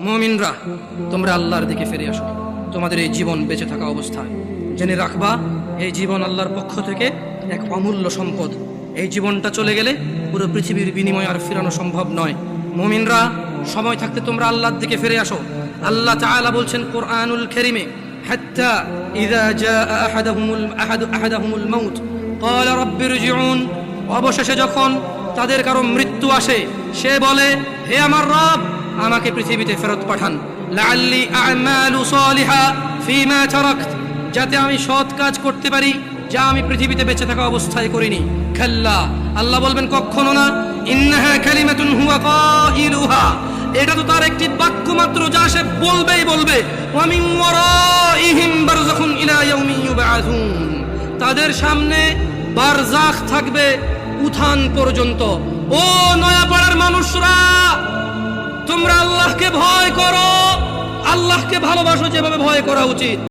মুমিনরা, তোমরা আল্লাহর দিকে ফিরে আসো তোমাদের এই জীবন বেঁচে থাকা অবস্থায়। জেনে রাখবা, এই জীবন আল্লাহর পক্ষ থেকে এক অমূল্য সম্পদ। এই জীবনটা চলে গেলে পুরো পৃথিবীর বিনিময় আর ফেরানো সম্ভব নয়। মুমিনরা, সময় থাকতে তোমরা আল্লাহর দিকে ফিরে আসো। আল্লাহ তাআলা বলছেন কোরআনুল কারীমে, হাত্তা ইযা জাআ আহাদাহুমুল মাউত ক্বালা রাব্বিরজিউন, অবশেষে যখন তাদের কারো মৃত্যু আসে সে বলে, হে আমার রব, আমাকে পৃথিবীতে ফেরত পাঠান। লাআল্লি আ'মালু সালিহা ফীমা তারাকত, যাতে আমি সৎ কাজ করতে পারি যা আমি পৃথিবীতে বেঁচে থাকা অবস্থায় করিনি। খাল্লা, আল্লাহ বলবেন কখনো না। ইন্নাহা কালিমাতুন হুয়া কাইলুহা, এটা তো তার একটি বাক্য মাত্র যা সে বলবেই বলবে। ওয়া মিন ওয়ারাইহিম বারযাখুন ইলা ইয়াউমি ইউবআসুন, তাদের সামনে বারজাখ থাকবে উত্থান পর্যন্ত। ও নয়াপাড়ার মানুষরা, তোমরা আল্লাহকে ভয় করো, আল্লাহকে ভালোবাসো যেভাবে ভয় করা উচিত।